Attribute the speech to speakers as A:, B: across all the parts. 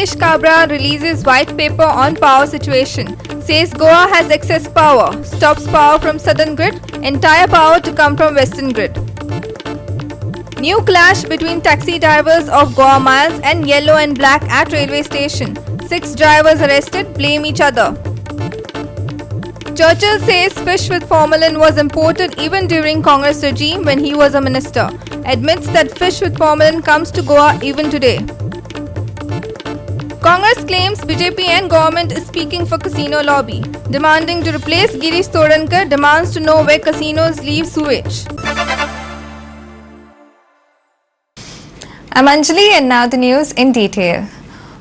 A: Nilesh Kabra releases white paper on power situation. Says Goa has excess power. Stops power from southern grid. Entire power to come from western grid. New clash between taxi drivers of Goa Miles and yellow and black at railway station. 6 drivers arrested, blame each other. Churchill says fish with formalin was imported even during Congress regime when he was a minister. Admits that fish with formalin comes to Goa even today. Congress claims BJP and government is speaking for casino lobby. Demanding to replace Girish Todankar, demands to know where casinos leave sewage. I'm Anjali and now the news in detail.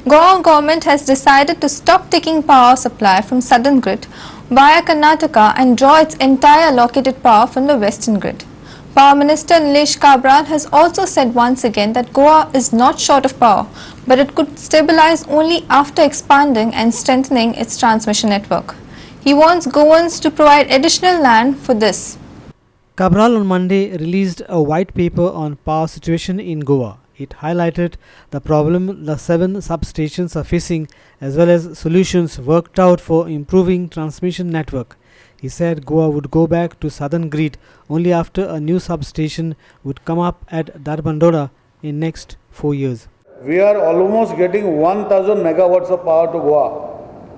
A: Goa government has decided to stop taking power supply from southern grid via Karnataka and draw its entire allocated power from the western grid. Power Minister Nilesh Kabra has also said once again that Goa is not short of power, but it could stabilize only after expanding and strengthening its transmission network. He wants Goans to provide additional land for this.
B: Cabral on Monday released a white paper on power situation in Goa. It highlighted the problem the 7 substations are facing as well as solutions worked out for improving transmission network. He said Goa would go back to southern grid only after a new substation would come up at Darbandora in next 4 years.
C: We are almost getting 1000 megawatts of power to Goa.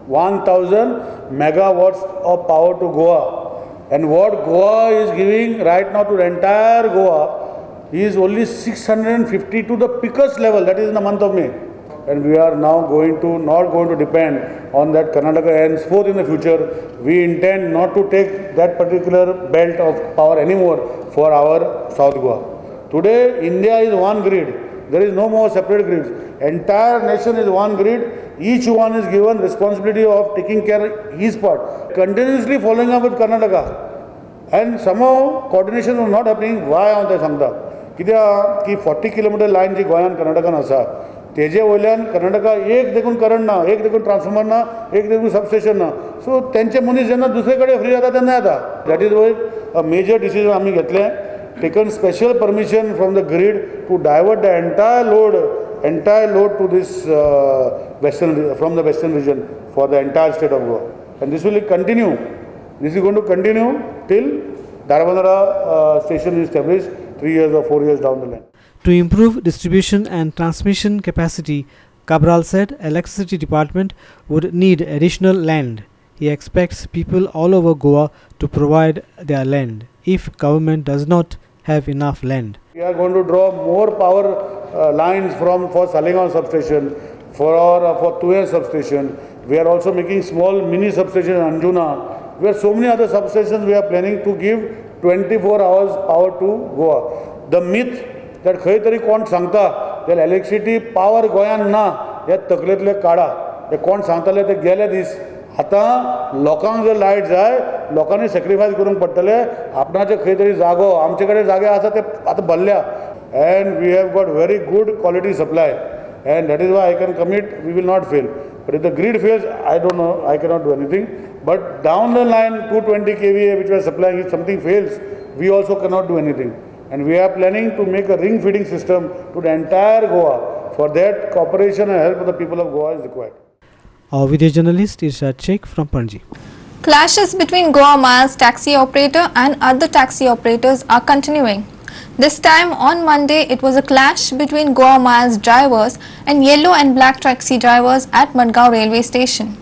C: 1000 megawatts of power to Goa. And what Goa is giving right now to the entire Goa is only 650 to the peakest level, that is in the month of May. And we are now not going to depend on that Karnataka. Henceforth in the future, we intend not to take that particular belt of power anymore for our South Goa. Today, India is one grid. There is no more separate grids. Entire nation is one grid. Each one is given responsibility of taking care of his part. Continuously following up with Karnataka. And somehow coordination was not happening. Why on the Samda? कित्याक की 40 kilometre lion जी गोंयान कर्नाटकान आसा तेजे वयल्यान कर्नाटका एक देखून current ना, एक देखून ट्रान्सफॉर्मर ना, एक देखून सबस्टेशन ना. सो तेंचे मनीस जेन्ना दुसरे कडेन फ्री जाता तेन्ना येता. That is why a major decision आमी घेतलें. Taken special permission from the grid to divert the entire load to this from the western region for the entire state of Goa. And this will continue. This is going to continue till Darbandara station is established 3 years or 4 years down the line.
B: To improve distribution and transmission capacity, Cabral said electricity department would need additional land. He expects people all over Goa to provide their land if government does not have enough land.
C: We are going to draw more power lines for Salingaon substation, for Tuer substation. We are also making small mini substation in Anjuna. We have so many other substations we are planning to give 24 hours power to Goa. The myth that खंय तरी कोण सांगता that electricity power गोंयान ना हे तकलेंतले काडा. हे कोण सांगताले ते गेले दीस. आतां लोकांक जर लायट जाय लोकांनी सॅक्रिफायस करूंक पडटले. आपणाचे खंय तरी जागो आमचे कडेन जागे आसा ते आतां भरल्या. And we have got very good quality supply. And that is why I can commit we will not fail. But if the grid fails, I don't know, I cannot do anything. But down the line, 220 kVA which we are supplying, if something fails, we also cannot do anything. And we are planning to make a ring feeding system to the entire Goa. For that, cooperation and help of the people of Goa is required.
B: Our video journalist Irshad Sheikh from Panji.
A: Clashes between Goa Miles taxi operator and other taxi operators are continuing. This time on Monday, it was a clash between Goa Miles drivers and yellow and black taxi drivers at Madgaon railway station.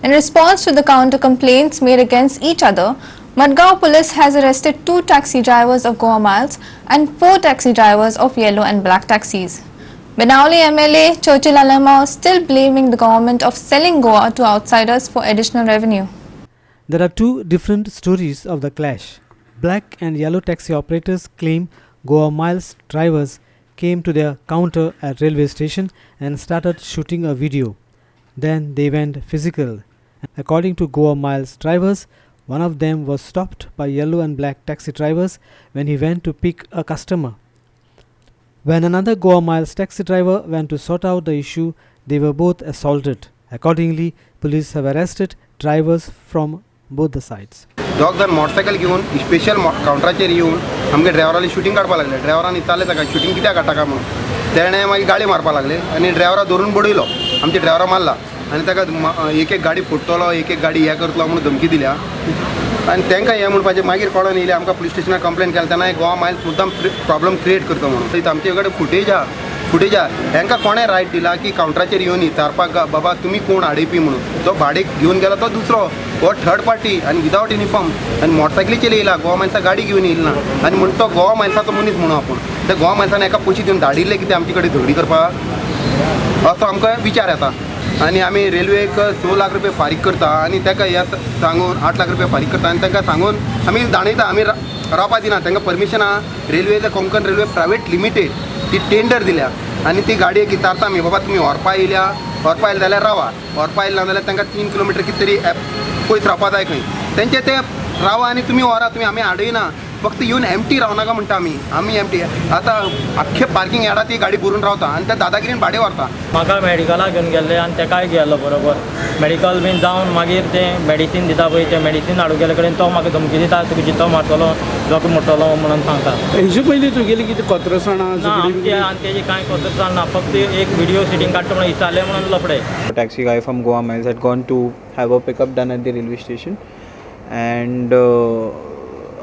A: In response to the counter complaints made against each other, Madgaon police has arrested 2 taxi drivers of Goa Miles and 4 taxi drivers of yellow and black taxis. Benauli MLA Churchill is still blaming the government of selling Goa to outsiders for additional revenue.
B: There are 2 different stories of the clash. Black and yellow taxi operators claim Goa Miles drivers came to their counter at railway station and started shooting a video. Then they went physical. According to Goa Miles drivers, one of them was stopped by yellow and black taxi drivers when he went to pick a customer. When another Goa Miles taxi driver went to sort out the issue, they were both assaulted. Accordingly, police have arrested drivers from both the sides.
D: दोग जण motorcycle घेवन special काउंटराचेर येवन आमगे ड्रायव्हराली shooting काडपाक लागले. ड्रायव्हरान विचारलें ताका shooting कित्याक काडटा काय म्हणून. तेणें मागीर गाडी मारपाक लागले आनी ड्रायव्हरा धरून बडयलो. आमच्या ड्रायव्हरा मारला आनी ताका एक एक गाडी फोडटलो एक एक गाडी हें करतलो म्हणून धमकी दिल्या आनी तांकां हें म्हणपाचें मागीर कळोन येयलें आमकां पुलीस स्टेशनार कंप्लेन केल्या तेन्ना गोवा मायल्स मुद्दाम प्रॉब्लम क्रिएट करता म्हणून थंय आमचे कडेन फुटेज आहा हांकां कोणें रायट दिला की कावंटराचेर येवन विचारपाक बाबा तुमी कोण आडयपी म्हणून जो भाडेक घेवन गेलो तो दुसरो हो थर्ड पार्टी आनी विदावट युनिफॉर्म आनी मोटरसायकलीचेर येयला गोवा मायल्सा गाडी घेवन येयला ना आनी म्हणटा तो गोवा मायल्साचो मनीस म्हणून आपूण त्या गोवा मायल्सान एका पयशे दिवन धाडिल्ले कितें आमचे कडेन झगडी करपाक असो आमकां विचार येता आनी आमी रेल्वेक 6 लाख रुपया फारीक करता आनी ताका हे सांगून 8 लाख रुपया फारीक करता आनी तांकां सांगून आमी धाडयता आमी रावपा दिना तांकां परमिशन आहा रेल्वेचे कोंकण रेल्वे प्रायवेट लिमिटेड ती टेंडर दिल्या आनी ती गाडयेक विचारता आमी बाबा तुमी व्हरपा येयल्या जाल्यार रावा व्हरपा येयला ना जाल्यार तांकां 3 किलोमिटर कितें तरी पयस रावपा जाय खंय तेंचे ते रावा आनी तुमी व्हरा तुमी आमी आडयना फक्त येवन एमटी रावनाका म्हणटा आमी एमटी आतां आख्खे पार्किंग यार्डात ती गाडी भरून रावता आनी त्या दादागिरीन भाडे व्हरता
E: म्हाका मेडिकलाक घेवन गेल्ले आनी तेकाय गेलो बरोबर मेडिकल बीन जावन मागीर तें मेडिसीन दिता पळय तें मेडिसीन हाडूंक गेले कडेन तो म्हाका धमकी दिता तुका जितो मारतलो जोको मोडटलो म्हणून सांगता
F: हेजे पयलीं तुगेली कितें कत्रसाणां
E: आनी तेजी कांय कतरसाण ना फक्त एक व्हिडिओ सिटींग काडटा म्हणून विचारलें म्हणून लफडे
G: taxi guy from Goa Miles had gone to have a pickup done at the railway station and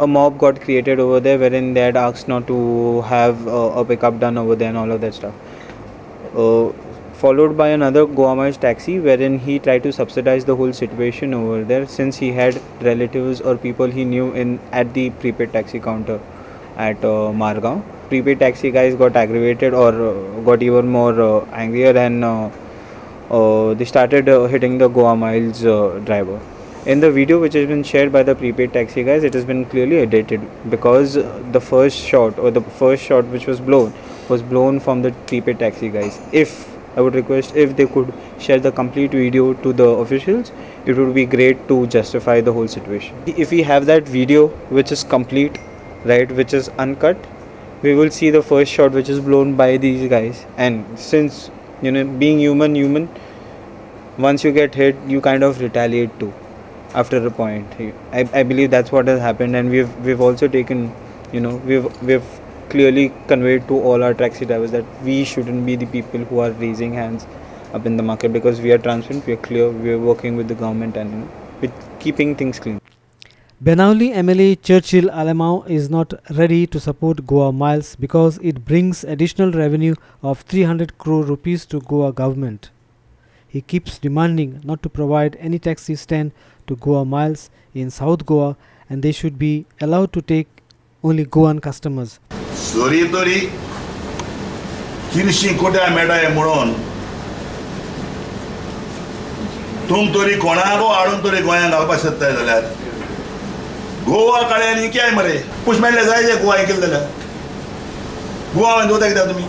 G: a mob got created over there wherein they had asked not to have a pickup done over there and all of that stuff. Followed by another Goa Miles taxi wherein he tried to subsidize the whole situation over there since he had relatives or people he knew at the prepaid taxi counter at Margaon. Prepaid taxi guys got aggravated or got even more angrier and they started hitting the Goa Miles driver. In the video which has been shared by the prepaid taxi guys, it has been clearly edited because the first shot which was blown from the prepaid taxi guys. I would request if they could share the complete video to the officials, it would be great to justify the whole situation. If we have that video which is complete, right, which is uncut, we will see the first shot which is blown by these guys. And since being human, once you get hit, you kind of retaliate too. After a point, I believe that's what has happened, and we've also taken, we've clearly conveyed to all our taxi drivers that we shouldn't be the people who are raising hands up in the market because we are transparent, we are clear, we are working with the government and with keeping things clean.
B: Benauli MLA Churchill Alamau is not ready to support Goa Miles because it brings additional revenue of 300 crore rupees to Goa government. He keeps demanding not to provide any taxi stand to Goa Miles in South Goa and they should be allowed to take only Goan customers.
H: Sori tori किनशी कोट्या मेळटाय म्हणून तुम तरी कोणाको हाडून तरी गोंयांत घालपाक सोदताय जाल्यार गोवा काळ्यांनी काय मरे पुश मेळ्ळे जाय जे गोवा केलें जाल्यार गोवा दवरता कित्याक तुमी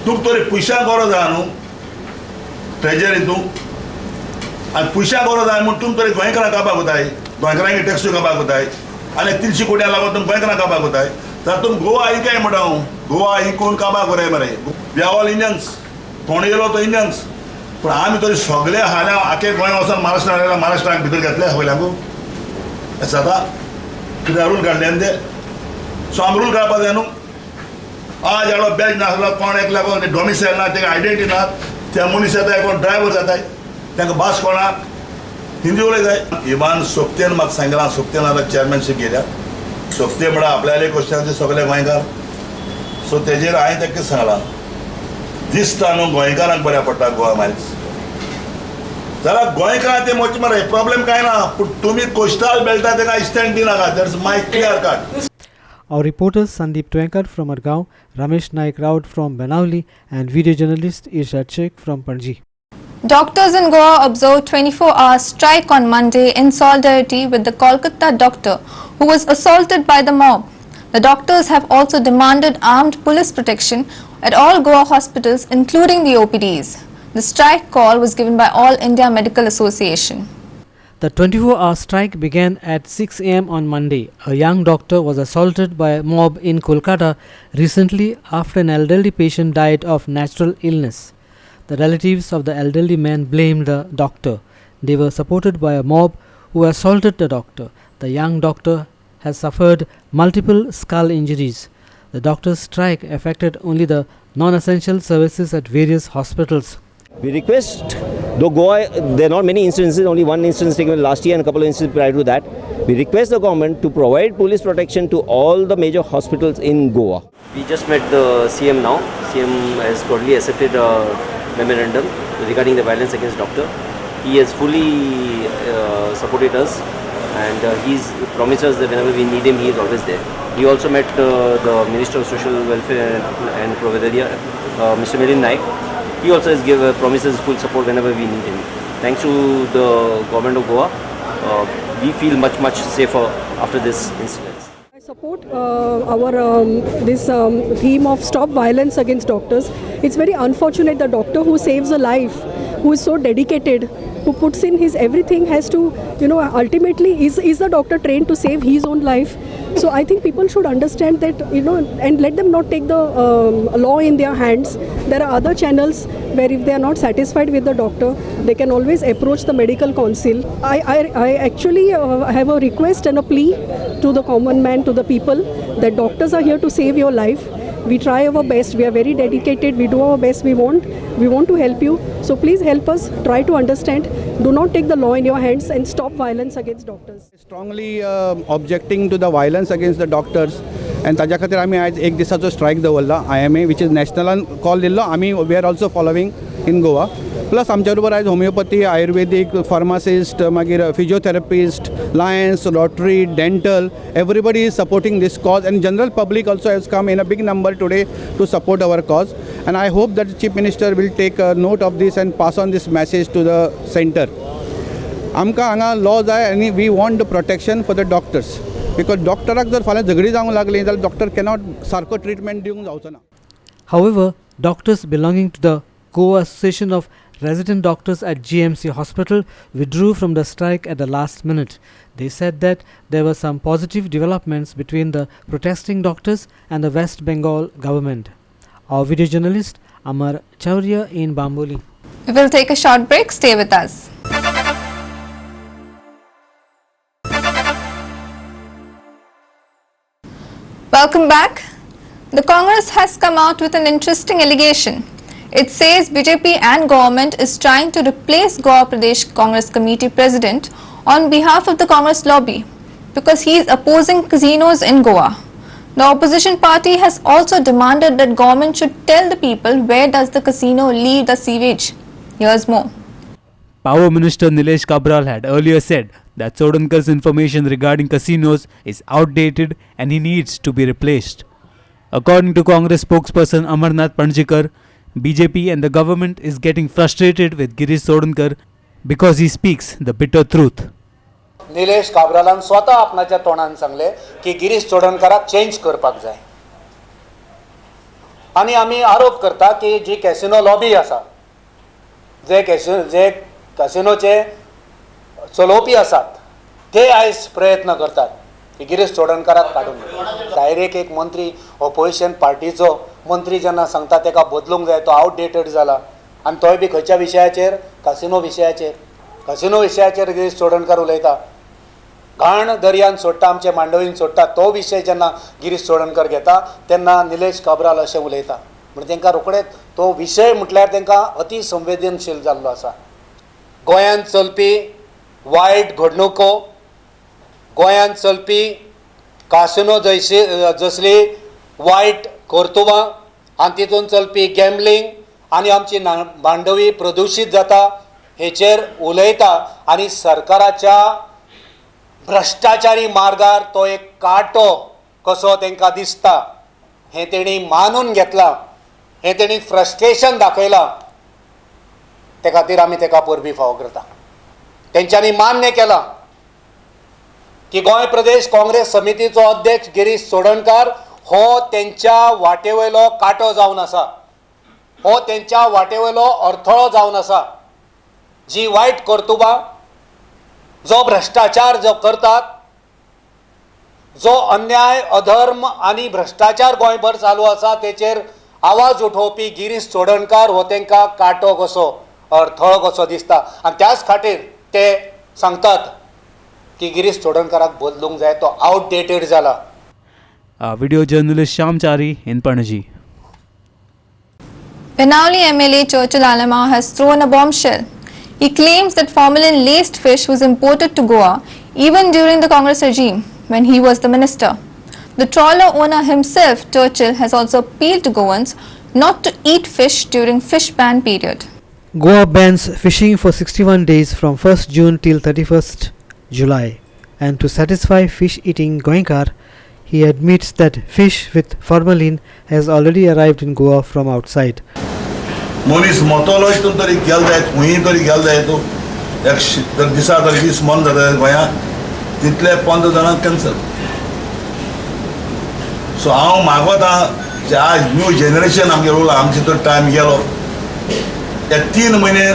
H: तुका तरी पयशांक गरज आहा न्हू ट्रेजरींतूं आनी पयशांक गरज आहा म्हूण तुमी तरी गोंयकारांक काबाक वताय गोंयकारांक टॅक्सी काबाक वताय आनी 300 कोट्या लागून तुमी गोंयकारांक काबाक वताय तर तुम गोवा ही काय म्हणटा हांव गोवा ही कोण काबाक वराय मरे वी आर ऑल इंडियन्स कोण येयलो तो इंडियन्स पूण आमी तरी सगळे हाल्या आखे गोंय वचोन महाराष्ट्राक भितर घेतले पयल्याकू जाता कित्याक रूल काडले आनी ते सो आमी रूल काडपाक जाय न्हू आज हाडो बॅज नासलो कोण एकल्याको डॉमिसायल ना तेका आयडेंटिटी ना त्या मनीस येताय कोण ड्रायव्हर जाताय तांकां भास कोणा हिंदी उलयताय इमान सोपतेन म्हाका सांगलां सोपतेन आतां चॅरमॅनशीप गेल्या सोपते म्हणा आपल्याला क्वेश्चनाचे सगळे गोंयकार सो तेजेर हांवें ताका कितें सांगलां दिसता न्हू गोंयकारांक बऱ्या पडटा गोवा मायल्स जाल्यार गोंयकार ते मोचे मरे प्रॉब्लेम कांय ना पूण तुमी कोस्टल बेल्टा ताका स्टँड दिनाका that's my clear cut.
B: Our reporters Sandeep Twankar from Margaon, Ramesh Naik Raut from Benauli and video journalist Irshad Sheikh from Panji.
A: Doctors in Goa observed 24-hour strike on Monday in solidarity with the Kolkata doctor who was assaulted by the mob. The doctors have also demanded armed police protection at all Goa hospitals including the OPDs. The strike call was given by All India Medical Association.
B: The 24-hour strike began at 6 am on Monday. A young doctor was assaulted by a mob in Kolkata recently after an elderly patient died of natural illness. The relatives of the elderly man blamed the doctor. They were supported by a mob who assaulted the doctor. The young doctor has suffered multiple skull injuries. The doctor's strike affected only the non-essential services at various hospitals.
I: We request, though Goa, there are not many instances, only one instance taken last year and a couple of instances prior to that. We request the government to provide police protection to all the major hospitals in Goa. We just met the CM now. CM has totally accepted a memorandum regarding the violence against doctor. He has fully supported us, and he's promised us that whenever we need him, he is always there. He also met the Minister of Social Welfare and Providencia, Mr. Milin Naik. He also has promises full support whenever we need him. Thanks to the government of Goa, we feel much safer after this incident.
J: I support this theme of stop violence against doctors. It's very unfortunate the doctor who saves a life, who is so dedicated, who puts in his everything, has to, ultimately is the doctor trained to save his own life. So I think people should understand that, and let them not take the law in their hands. There are other channels where if they are not satisfied with the doctor, they can always approach the medical council. I actually have a request and a plea to the common man, to the people, that doctors are here to save your life. We try our best, we are very dedicated, we do our best, we want to help you. So please help us, try to understand, do not take the law in your hands and stop violence against doctors.
F: Strongly objecting to the violence against the doctors, and ताज्या खातीर आमी आज एक दिसाचो strike दवरला IMA, which is national call दिल्लो. आमी we are also following in Goa. Plus आमच्या बरोबर आज होमिओपॅथी, आयुर्वेदिक, फार्मासिस्ट, मागीर physiotherapist, Lions, Rotary, dental, everybody is supporting this cause, and general public also has come in a big number today to support our cause. And I hope that the Chief Minister will take a note of this and pass on this message to the center. आमकां हांगा law जाय, आनी we want the protection for the doctors, because डॉक्टराक जर फाल्यां झगडी जावंक लागली जाल्यार डॉक्टर कॅनॉट सारको ट्रिटमेंट दिवंक जावचो ना.
B: However, doctors belonging to the Goa Association of Resident Doctors at GMC Hospital withdrew from the strike at the last minute. They said that there were some positive developments between the protesting doctors and the West Bengal government. Our video journalist Amar Chaurya in Bamboli.
A: We will take a short break. Stay with us. Welcome back. The Congress has come out with an interesting allegation. It says BJP and government is trying to replace Goa Pradesh Congress Committee President on behalf of the Congress lobby because he is opposing casinos in Goa. The opposition party has also demanded that government should tell the people where does the casino leave the sewage. Here's more.
K: Power Minister Nilesh Kabral had earlier said that Sodankar's information regarding casinos is outdated and he needs to be replaced. According to Congress spokesperson Amarnath Panjikar, BJP and the government is getting frustrated with Girish Sodankar because he speaks the bitter truth.
L: Nilesh काब्रालान स्वता आपणाच्या तोंडान सांगले की Girish चोडणकराक change करपाक जाय. आनी आमी आरोप करता की जी कॅसिनो लॉबी आसा, जे कॅसिनोचे चलोवपी आसात, ते आयज प्रयत्न करतात की गिरीश चोडणकराक काडून. डायरेक्ट एक मंत्री ऑपोजिशन पार्टीचो मंत्री जेन्ना सांगता तेका बदलूंक जाय, तो आउटडेटेड जाला, आनी तोय बी खंयच्या विशयाचेर? कॅसिनो विशयाचेर गिरीश चोडणकर उलयता. घाण दर्यान सोडटा, आमचे मांडवीन सोडटा, तो विशय जेन्ना गिरीश चोडणकर घेता तेन्ना निलेश काब्राल अशें उलयता. म्हणजे तांकां रोखडेच तो विशय म्हटल्यार तांकां अति संवेदनशील जाल्लो आसा. गोंयांत चलपी वायट घडणुको, गोंयांत चलपी कासिनो जसली वायट कर्तुबां आनी तितून चलपी गॅमलिंग आनी आमची मांडवी प्रदुशीत जाता हेचेर उलयता आनी सरकाराच्या भ्रश्टाचारी मार्गार तो एक कांटो कसो तांकां दिसता हें तेणी मानून घेतलां, हें तेणी फ्रस्ट्रेशन दाखयलां. ते खातीर आमी ताका परबी फावो करता. तेंच्यांनी मान्य केलां की गोंय प्रदेश काँग्रेस समितीचो अध्यक्ष गिरीश चोडणकर हो तेंच्या वाटेवयलो कांटो जावन आसा, हो तेंच्या वाटेवयलो अडथळो जावन आसा. जी वायट कर्तुबां, जो भ्रष्टाचार जो करतात, जो अन्याय, अधर्म आनी भ्रष्टाचार गोंयभर चालू आसा, तेचेर आवाज उठोवपी गिरीश चोडणकर हो तांकां कांटो कसो, अडथळो कसो दिसता. आनी त्याच खातीर ते सांगतात की गिरीश चोडणकराक बदलूंक जाय, तो आउटडेटेड जाला.
K: Video journalist Shyam Chari in Panaji.
A: Benali MLA Churchill Alama has thrown a bombshell. He claims that formalin-laced fish was imported to Goa even during the Congress regime when he was the minister. The trawler owner himself, Churchill, has also appealed to Goans not to eat fish during fish ban period.
B: Goa bans fishing for 61 days from 1st June till 31st July. And to satisfy fish-eating Goenkar, he admits that fish with formalin has already arrived in Goa from outside.
H: मनीस मोतलो हितून तरी गेल जायत हुंय तरी गेल जायत एक दिसा तरी 20 मन जाता गोंयांत तितले 15 जाणांक कॅन्सल सो हांव मागोता जे आज न्यू जनरेशन आमगे उरला आमचे तो टायम गेलो हे 3 म्हयने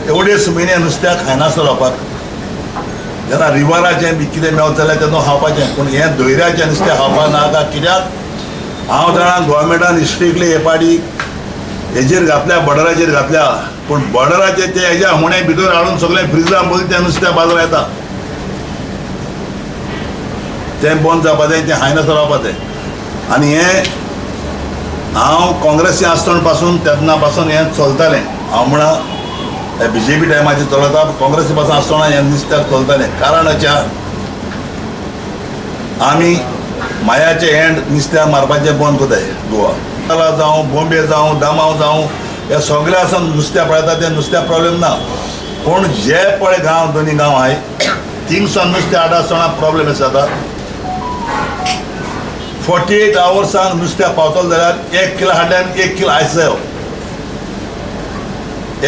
H: एवढेच म्हयने नुस्त्याक खायनासलो लोकांक जेन्ना रिवराचें बी कितें मेवतलें तेन्ना खावपाचें पूण हें धोयऱ्याचें नुस्तें खावपाक नाका कित्याक हांव जाणा गोवोरमेंटान स्ट्रिक्टली हे पाडी हेजेर घातल्या बॉर्डराचेर घातल्या पूण बॉर्डराचे ते हेज्या हुणे भितर हाडून सगळें फ्रिजान बसून तें नुस्तें बाजार येता तें बंद जावपा जाय तें खायनासलो रावपा जाय आनी हें हांव काँग्रेसी आसतना पासून तेन्ना पासून हें चलतालें हांव म्हणा BJP टायमाचेर चलता काँग्रेसी पासून आसतना हें नुस्त्याक चलतालें कारण आमी मायाचे एंड नुस्त्याक मारपाचें बंद कोताय गोवा जावं बॉम्बे जावं दामाव जावं हे सगळे आसा नुस्त्या पळयता ते नुस्त्या प्रॉब्लेम ना पूण जे पळय गांव दोनी गांव आहाय थिंगसान नुस्तें हाडटा आसतना प्रॉब्लेम जाता 48 आवर्सांक नुस्त्या पावतलो जाल्यार 1 किलो हाडल्यान 1 किलो आयस जायो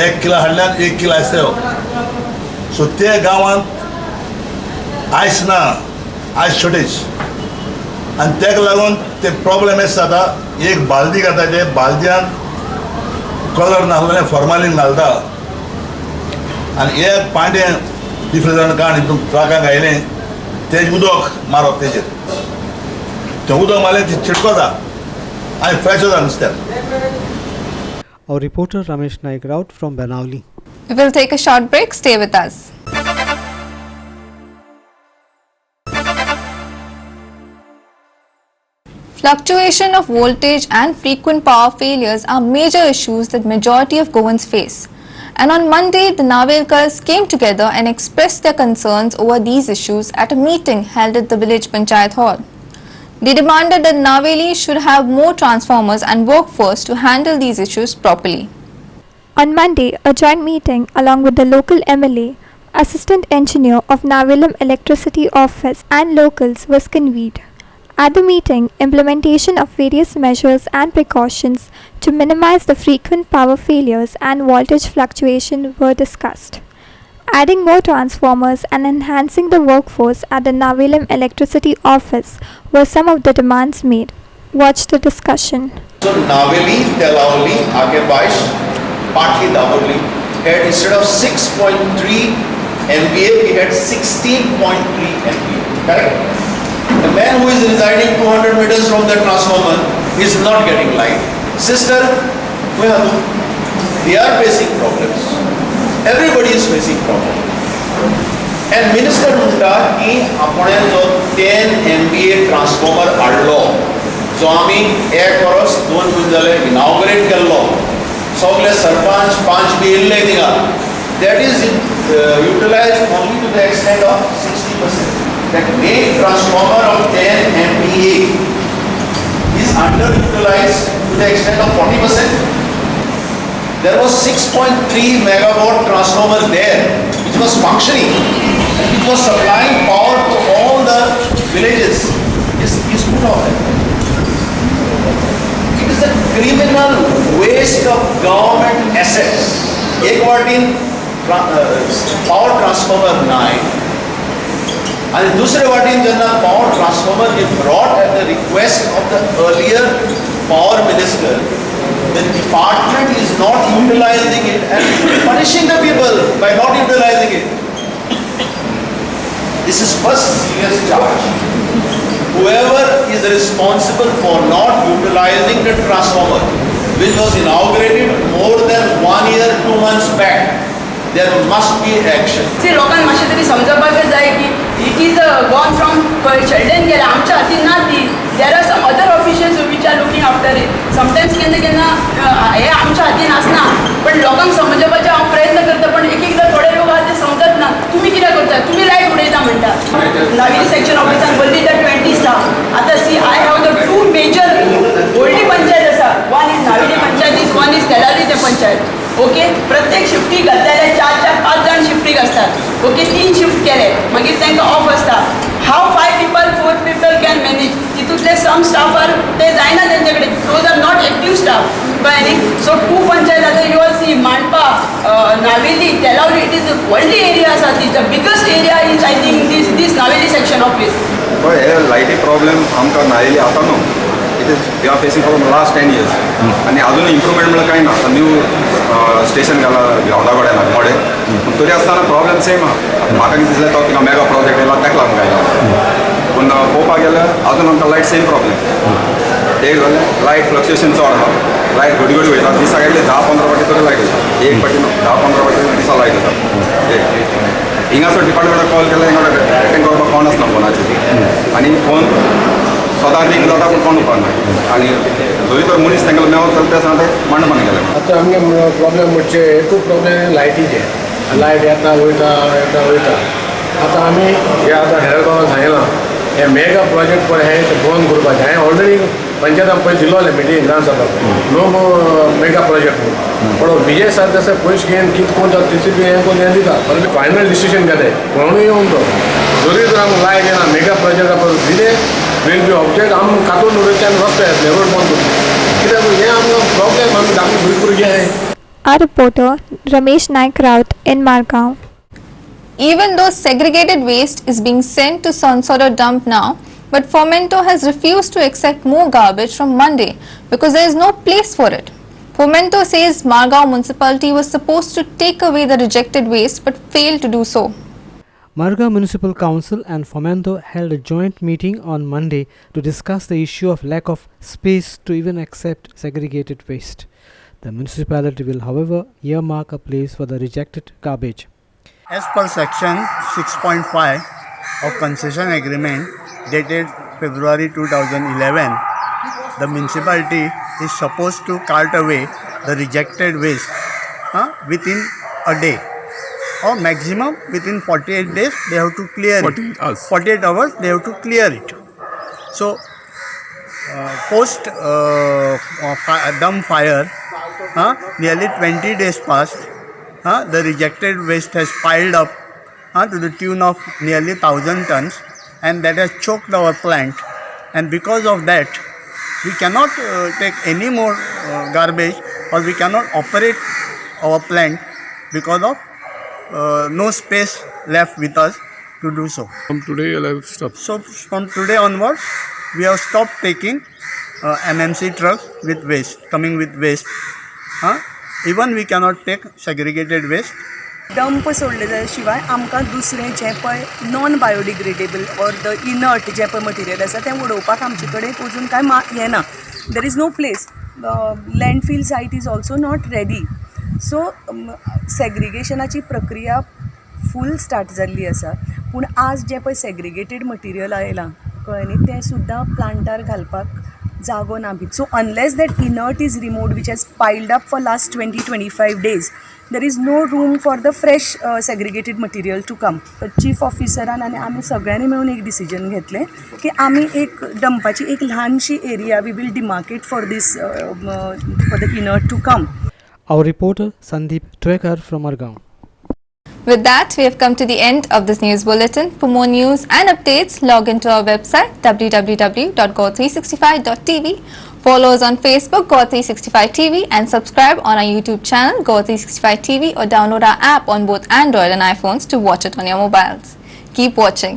H: 1 किलो हाडल्यान 1 किलो आयस जायो सो ते गांवांत आयस ना आयस शॉर्टेज आनी तेका लागून ते प्रॉब्लेम एस जाता एक बालदी घालता ते बालद्यान कलर नासलें फॉर्मालीन घालता आनी एक पांडे डिफ्रिजरान काड हितून ट्राकाक घायलें तेजें उदक मारप तेजेर तें उदक मारलें ती चिटको जा आनी फ्रेश जाता नुस्त्याक.
B: Our reporter Ramesh Naik Raut from Benali.
A: We will take a short break. Stay with us. Fluctuation of voltage and frequent power failures are major issues that majority of Goans face. And on Monday, the Navelkars came together and expressed their concerns over these issues at a meeting held at the village Panchayat Hall. They demanded that Naveli should have more transformers and workforce to handle these issues properly.
M: On Monday, a joint meeting along with the local MLA, Assistant Engineer of Navelam Electricity Office and locals was convened. At the meeting, implementation of various measures and precautions to minimize the frequent power failures and voltage fluctuation were discussed. Adding more transformers and enhancing the workforce at the Navelam Electricity Office were some of the demands made. Watch the discussion.
N: So Naveli, Telauli, Agebaish, partly Davoli had instead of 6.3 MVA, we had 16.3 MVA. Correct? The man who is residing 200 meters from the transformer is not getting light. Sister, they are facing problems. Everybody is facing problems. And Minister म्हणटा की आपण जो 10 MVA transformer हाडलो जो आमी 1 verse 2 म्हयने जाले inaugurate केल्लो सगळे सरपंच 5 बी येयल्ले थिंगा that is utilized only to the extent of 60%. That main transformer of 10 MVA is underutilized to the extent of 40%. There was 6.3 megawatt transformer there which was functioning and it was supplying power to all the villages. Is put off that. It is a criminal waste of government assets. एक वाटीन power transformer 9 and दूसरे वाटीन जेन्ना power transformer is brought at the request of the earlier power minister, the department is not utilizing it and punishing the people by not utilizing it. This is first serious charge. Whoever is responsible for not utilizing the transformer, which was inaugurated more than 1 year, 2 months back, there must be action.
O: See, लोकांना मातशें तरी समजपाक जाय की it is gone from children गेला आमच्या हातीन ना ती. There are some other officials which are looking after it. Sometimes केन्ना केन्ना हे आमच्या हातीन आसना, पण लोकांक समजपाचे हांव प्रयत्न करता, पण एक एकदां थोडे लोक आहा ते समजत ना. तुमी कितें करता, तुमी लायट उडयता म्हणटा. नावेली सेक्शन ऑफिसान बल्ली द 20 स्टाफ. आतां see I have the 2 major व्हडली पंचायत आसा. One is Naveli panchayat, one is तेलारी ते पंचायत. ओके, प्रत्येक शिफ्टीक घातलेले 4-5 जाण शिफ्टीक असतात. ओके, 3 शिफ्ट केले मागीर तांकां ऑफ आसता. How 5 people 4 people can manage. तितूंतले सम स्टाफ आर ते जायना तेंचे कडेन. Those are not active staff. कळ्ळें न्ही. सो 2 पंचायत आतां यू आर सी मांडपा, नावेली, तेलावली, इट इज व्हडली एरिया आसा. ती the biggest area is I think this Naveli section office.
D: हे लायटी प्रॉब्लेम आमकां नावेली आता न्हू. It is we are facing for last 10 years. आनी अजून इम्प्रुवमेंट म्हणल्यार कांय ना. न्यू स्टेशन घाला ग्रावंडा कडेन मोडे, पूण तरी आसतना प्रॉब्लेम सेम आहा. म्हाका कितें दिसलें तो थिंगा मेगा प्रोजेक्ट येयला ताका लागून गायला. पूण पळोवपाक गेल्यार अजून आमकां लायट सेम प्रॉब्लेम. एक जालें लायट फ्लक्च्युएशन चड आहा. लायट घडी घडी वयता. दिसाक गेले 10-15 फावटी तरी लायट वयता. एक फावटी 10-15 फावटी दिसा लायट वयता. हिंगासर डिपार्टमेंटाक कॉल केल्यार हिंगा अटेंड करपाक कोण आसना फोनाचेर. आनी फोन सदां रिंग जाता पूण कोण उपाना. आनी जरी तर मनीस तांकां मेळोन चलता सांगता ते मांडपान गेले.
P: आतां आमगे प्रॉब्लेम म्हणजे एकूच प्रॉब्लेम लायटीचे. लायट येता वयता येता वयता. आतां आमी हे आतां हेरगांवां सांगलां हे मेगा प्रोजेक्ट पळय हे बंद करपाचें. हांवें ऑलरेडी पंचायतान पयलीं दिलोलें मिटींग ग्रामसभाक नो मेगा प्रोजेक्ट म्हणून. पण विजय सर तसं पयशे घेवन कितें कोण जाता TCP हें कोण हें दिता. पण फायनल डिसिशन घेताय कोणूय येवन तो जरी तर आमकां लायट येना मेगा प्रोजेक्टा परत दिलें विल बी ऑब्जेक्ट आम कातून उडयतले रस्ते येतले रोड बंद करतले. कित्याक हें आमकां प्रॉब्लेम आमी धाकटे भुरगे आहाय.
M: Our reporter Ramesh Naik Raut in Margao.
A: Even though segregated waste is being sent to Sonsoda dump now, but Fomento has refused to accept more garbage from Monday because there is no place for it. Fomento says Margao municipality was supposed to take away the rejected waste but failed to do so.
B: Margao Municipal Council and Fomento held a joint meeting on Monday to discuss the issue of lack of space to even accept segregated waste. The municipality will, however, earmark a place for the rejected garbage.
Q: As per section 6.5 of concession agreement dated February 2011, the municipality is supposed to cart away the rejected waste within a day, or maximum within 48 days they have to clear it. 48 hours they have to clear it. So post dump fire, nearly 20 days passed. The rejected waste has piled up to the tune of nearly 1,000 tons, and that has choked our plant. And because of that, we cannot take any more garbage, or we cannot operate our plant because of no space left with us to do so.
P: From today, you'll have stopped.
Q: So from today onwards, we have stopped taking MMC trucks with waste, coming with waste. Even we cannot take segregated waste.
J: Dump सोडले जाल्या शिवाय आमकां दुसरें जें पळय non biodegradable or the inert जें पळय material आसा तें उडोवपाक आमचे कडेन अजून कांय हें ना. There is no place. Landfill site is also not ready. So सेग्रिगेशनाची प्रक्रिया फूल स्टार्ट जाल्ली आसा. पूण आज जें पळय सेग्रिगेटेड मटिरियल आयलां कळ्ळें न्ही, तें सुद्दां प्लांटार घालपाक जागो ना बी. So unless that inert is removed which has piled up for last 20-25 days, there is no room for the fresh segregated material to come. Chief ऑफिसरान आनी आमी सगळ्यांनी मेळून एक डिसिजन घेतलें की आमी एक डंपाची एक ल्हानशी area we will demarcate for these for the inert to come.
B: Our reporter Sandeep Twekar from Margao.
A: With that, we have come to the end of this news bulletin. For more news and updates, log into our website www.go365.tv. Follow us on Facebook, Go365TV, and subscribe on our YouTube channel, Go365TV, or download our app on both Android and iPhones to watch it on your mobiles. Keep watching.